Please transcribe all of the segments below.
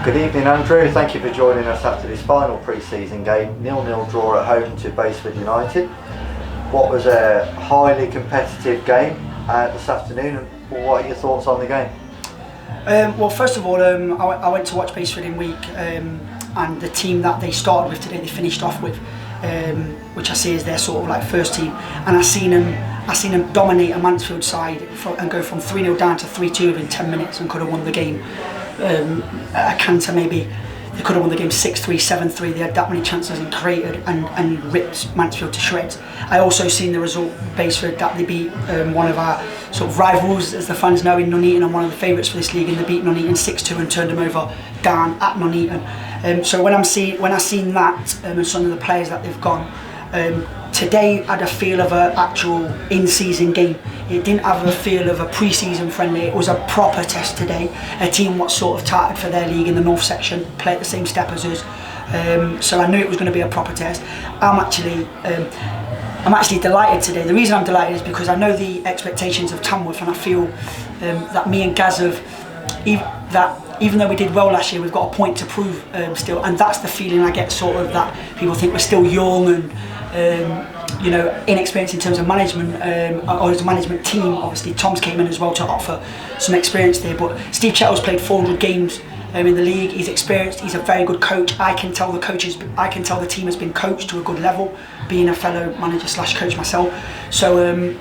Good evening, Andrew. Thank you for joining us after this final pre-season game, 0-0 draw at home to Basford United. What was a highly competitive game this afternoon, and what are your thoughts on the game? Well, first of all, I went to watch Basford in week, and the team that they started with today, they finished off with, which I see as their sort of like first team, and I seen them dominate a Mansfield side and go from 3-0 down to 3-2 within 10 minutes and could have won the game. At a canter, maybe they could have won the game 6-3, 7-3. They had that many chances and created and ripped Mansfield to shreds. I also seen the result, Basford, that they beat one of our sort of rivals, as the fans know, in Nuneaton, and one of the favourites for this league, and they beat Nuneaton 6-2 and turned them over down at Nuneaton. So when I seen that and some of the players that they've gone, today had a feel of an actual in-season game. It didn't have a feel of a pre-season friendly. It was a proper test today. A team what sort of tarted for their league in the north section, play at the same step as us. So I knew it was going to be a proper test. I'm actually delighted today. The reason I'm delighted is because I know the expectations of Tamworth, and I feel that me and Gaz have, even though we did well last year, we've got a point to prove still, and that's the feeling I get, sort of, that people think we're still young and inexperienced in terms of management, or as a management team. Obviously Tom's came in as well to offer some experience there, but Steve Chettle's played 400 games in the league. He's experienced, he's a very good coach. I can tell the team has been coached to a good level, being a fellow manager / coach myself. So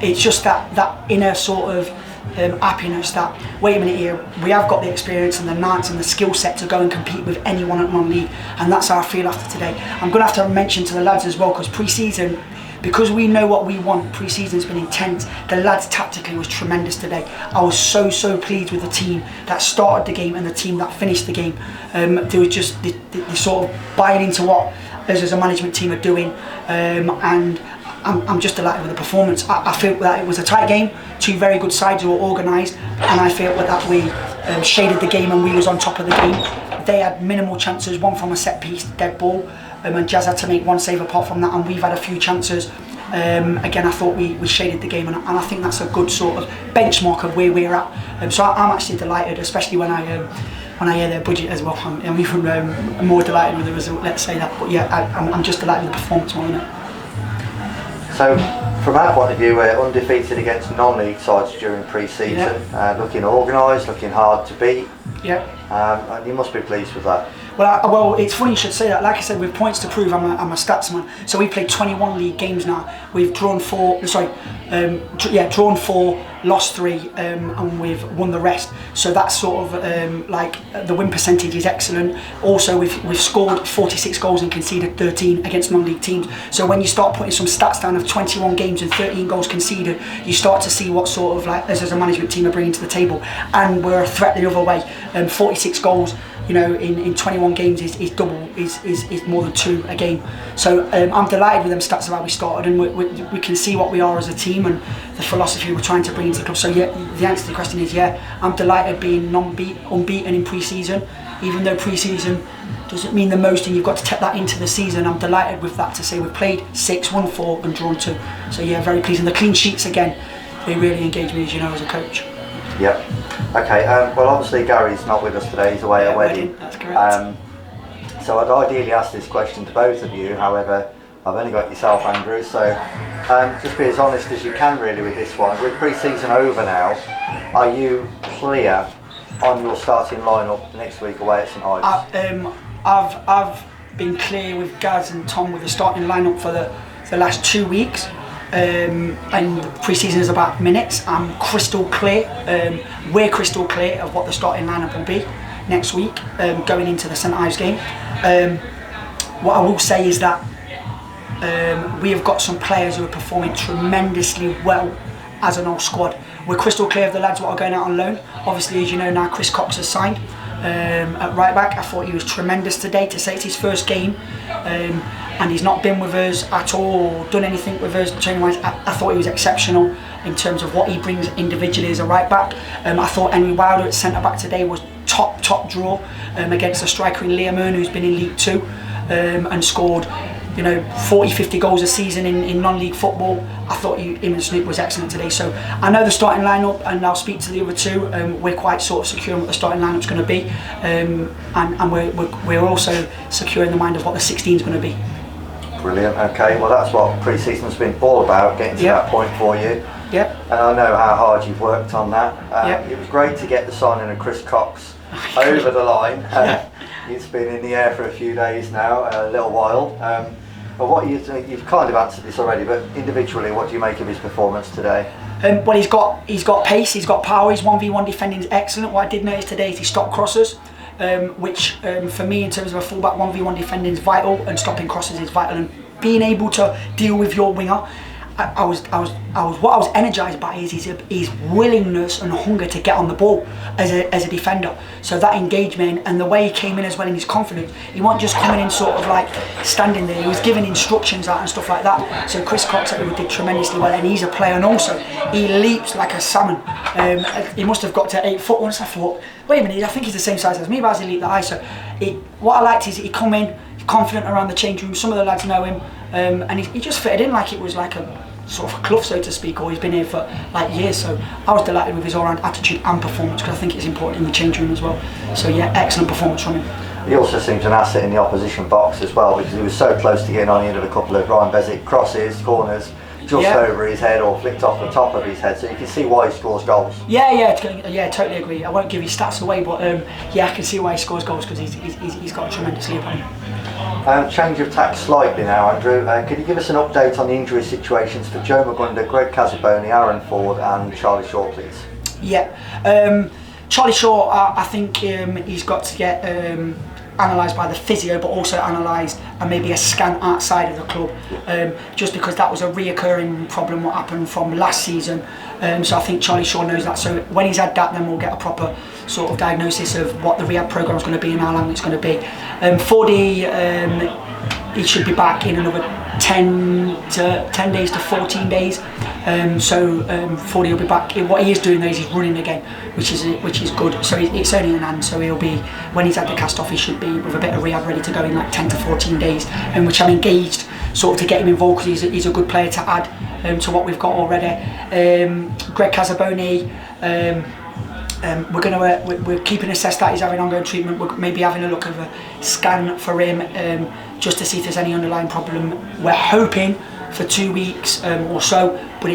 it's just that inner sort of happiness that, wait a minute here, we have got the experience and the knowledge and the skill set to go and compete with anyone at non-league, and that's how I feel after today. I'm going to have to mention to the lads as well, because pre-season, because we know what we want, pre-season's been intense. The lads tactically was tremendous today. I was so pleased with the team that started the game and the team that finished the game. They were just they sort of buying into what us as a management team are doing, and I'm just delighted with the performance. I feel that it was a tight game, two very good sides who were organised, and I feel that we shaded the game and we was on top of the game. They had minimal chances, one from a set piece, dead ball, and Jazz had to make one save apart from that, and we've had a few chances. Again, I thought we shaded the game, and I think that's a good sort of benchmark of where we're at. So I'm actually delighted, especially when I hear their budget as well. I'm even more delighted with the result, let's say that. But yeah, I'm just delighted with the performance more than it. So, from our point of view, we're undefeated against non-league sides during pre-season, looking organised, looking hard to beat. Yeah. And you must be pleased with that. Well, it's funny you should say that. Like I said, with points to prove, I'm a statsman. So we played 21 league games now. We've drawn 4, drawn 4, lost 3, and we've won the rest. So that's sort of like the win percentage is excellent. Also, we've scored 46 goals and conceded 13 against non-league teams. So when you start putting some stats down of 21 games and 13 goals conceded, you start to see what sort of like us as a management team are bringing to the table. And we're a threat the other way. 46 goals, in 21 games is double, is more than 2 a game. So I'm delighted with them stats of how we started, and we can see what we are as a team and the philosophy we're trying to bring into the club. So yeah, the answer to the question is I'm delighted being unbeaten in pre-season, even though pre-season doesn't mean the most and you've got to take that into the season. I'm delighted with that, to say we've played 6, won 4 and drawn 2. So yeah, very pleased. And the clean sheets again, they really engage me, as a coach. Yep. Okay, well obviously Gary's not with us today, he's away at a wedding. That's correct. So I'd ideally ask this question to both of you, however I've only got yourself, Andrew, so just be as honest as you can really with this one. With pre-season over now, are you clear on your starting lineup next week away at St Ives? I've been clear with Gaz and Tom with the starting lineup for the last 2 weeks. And pre-season is about minutes. I'm crystal clear. We're crystal clear of what the starting lineup will be next week, going into the St Ives game. What I will say is that we have got some players who are performing tremendously well as an old squad. We're crystal clear of the lads what are going out on loan. Obviously, as you know now, Chris Cox has signed at right back. I thought he was tremendous today. To say it's his first game, and he's not been with us at all, or done anything with us training wise. I thought he was exceptional in terms of what he brings individually as a right back. I thought Henry Wilder at centre back today was top draw against a striker in Liam Earn, who's been in League 2 and scored 40, 50 goals a season in non-league football. I thought him and Snoop was excellent today. So I know the starting lineup, and I'll speak to the other two. We're quite sort of secure on what the starting lineup's going to be, and we're also secure in the mind of what the 16 is going to be. Brilliant. Okay, well that's what pre-season's been all about, getting to that point for you. Yep. And I know how hard you've worked on that. Yep. It was great to get the signing of Chris Cox over the line. It's been in the air for a few days now, a little while. But what you've kind of answered this already, but individually, what do you make of his performance today? Well, he's got pace, he's got power, his 1v1 defending is excellent. What I did notice today is he stopped crosses, which for me in terms of a fullback, 1v1 defending is vital, and stopping crosses is vital, and being able to deal with your winger. What I was energised by is his willingness and hunger to get on the ball as a defender. So that engagement and the way he came in as well, in his confidence, he wasn't just coming in sort of like standing there. He was giving instructions out and stuff like that. So Chris Cox did tremendously well, and he's a player, and also he leaps like a salmon. He must have got to 8 foot once. I thought, wait a minute, I think he's the same size as me, but as he leaped that high. So what I liked is he come in confident around the change room. Some of the lads know him, and he just fitted in like it was like a sort of a clough, so to speak, or he's been here for like years. So I was delighted with his all-round attitude and performance, because I think it's important in the change room as well. So yeah, excellent performance from him. He also seems an asset in the opposition box as well, because he was so close to getting on the end of a couple of Ryan Bezic crosses, corners, just over his head or flicked off the top of his head, so you can see why he scores goals. Yeah, totally agree. I won't give his stats away, but I can see why he scores goals, because he's got a tremendous leap on him. Change of tack slightly now, Andrew. Could you give us an update on the injury situations for Joe Magunda, Greg Casaboni, Aaron Ford and Charlie Shaw, please? Yeah, Charlie Shaw, I think he's got to get analysed by the physio, but also analysed and maybe a scan outside of the club, just because that was a reoccurring problem what happened from last season. So I think Charlie Shaw knows that, so when he's had that, then we'll get a proper sort of diagnosis of what the rehab programme is going to be and how long it's going to be. Fordy, he should be back in another 10 days to 14 days. So Fordy will be back. What he is doing though is he's running again, which is good. So it's only in hand. So he'll be, when he's had the cast off, he should be with a bit of rehab ready to go in like 10 to 14 days. Which I'm engaged sort of to get him involved, because he's a good player to add to what we've got already. Greg Casaboni. We're keeping assessed that he's having ongoing treatment. We're maybe having a look at a scan for him, just to see if there's any underlying problem. We're hoping for 2 weeks or so, but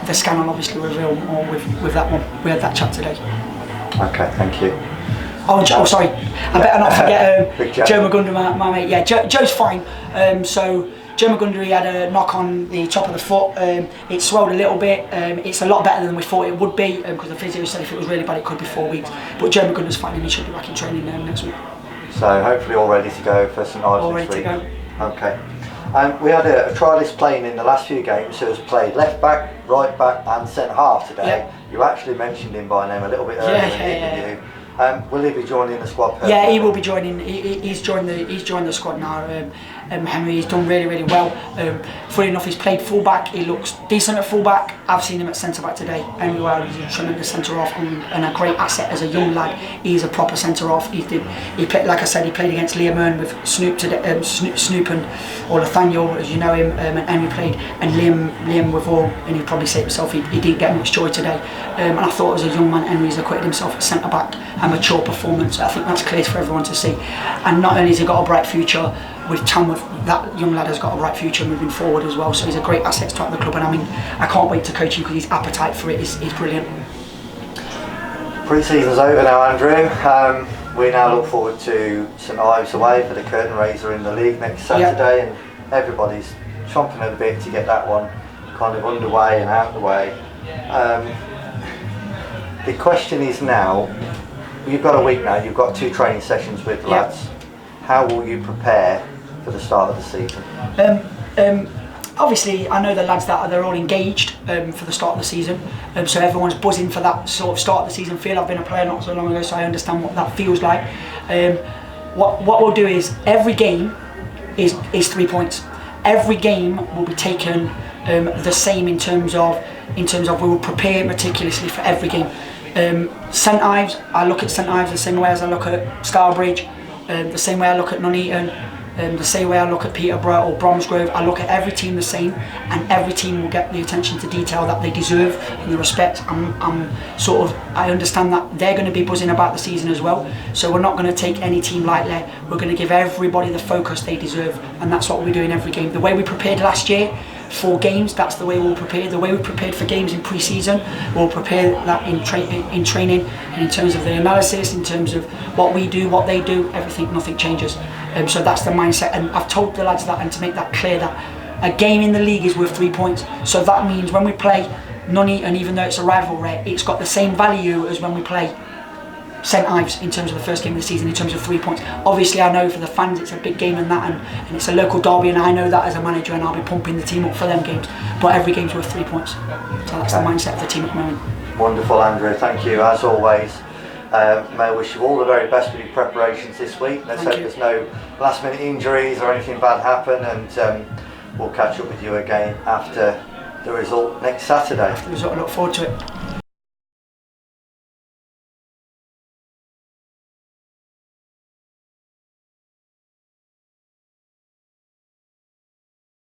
the scan will obviously reveal more with that one. We had that chat today. Okay, thank you. Oh, sorry, I better not forget Joe Magunda, my mate. Yeah, Joe's fine. So Joe Magunda, he had a knock on the top of the foot. It swelled a little bit. It's a lot better than we thought it would be, because the physio said if it was really bad it could be 4 weeks. But Joe Magunda's fine, and he should be back in training next week. So hopefully all ready to go for St Ives next week. All ready to go. Okay. We had a trialist playing in the last few games who has played left back, right back and centre half today. Yep. You actually mentioned him by name a little bit earlier in the interview. Will he be joining the squad? Yeah, he will be joining. He's joined the squad now. Henry, he's done really, really well. Funny enough, he's played fullback. He looks decent at fullback. I've seen him at centre back today. Henry Wilde, he's a tremendous centre half and a great asset as a young lad. He's a proper centre half. He played, like I said, he played against Liam Earn with Snoop today, Snoop or Nathaniel, as you know him, and Henry played, and Liam with all, and he'd probably say himself he didn't get much joy today. And I thought as a young man, Henry's acquitted himself at centre back, a mature performance. I think that's clear for everyone to see. And not only has he got a bright future with Tamworth, that young lad has got a bright future moving forward as well. So he's a great asset to the club, and I mean, I can't wait to coach him, because his appetite for it is brilliant. Pre-season's over now, Andrew. We now look forward to St Ives away for the curtain raiser in the league next Saturday, and everybody's chomping at the bit to get that one kind of underway and out the way. The question is now, you've got a week now, you've got 2 training sessions with the lads. How will you prepare for the start of the season? Obviously, I know the lads they're all engaged for the start of the season, so everyone's buzzing for that sort of start of the season feel. I've been a player not so long ago, so I understand what that feels like. What we'll do is every game is 3 points. Every game will be taken the same in terms of we will prepare meticulously for every game. St Ives, I look at St Ives the same way as I look at Starbridge, the same way I look at Nuneaton. The same way I look at Peterborough or Bromsgrove, I look at every team the same, and every team will get the attention to detail that they deserve and the respect. I understand that they're going to be buzzing about the season as well, so we're not going to take any team lightly. We're going to give everybody the focus they deserve, and that's what we do in every game. The way we prepared last year for games, that's the way we'll prepare. The way we prepared for games in pre-season, we'll prepare that in training, and in terms of the analysis, in terms of what we do, what they do, everything, nothing changes. So that's the mindset, and I've told the lads that, and to make that clear, that a game in the league is worth 3 points. So that means when we play Nuneaton, even though it's a rivalry, it's got the same value as when we play St Ives in terms of the first game of the season, in terms of 3 points. Obviously I know for the fans it's a big game and that, and it's a local derby, and I know that as a manager, and I'll be pumping the team up for them games, but every game's worth 3 points. So that's the mindset of the team at the moment. Wonderful, Andrew, thank you as always. May I wish you all the very best with your preparations this week. Let's hope there's no last minute injuries or anything bad happen, and we'll catch up with you again after the result next Saturday. After the result, I look forward to it.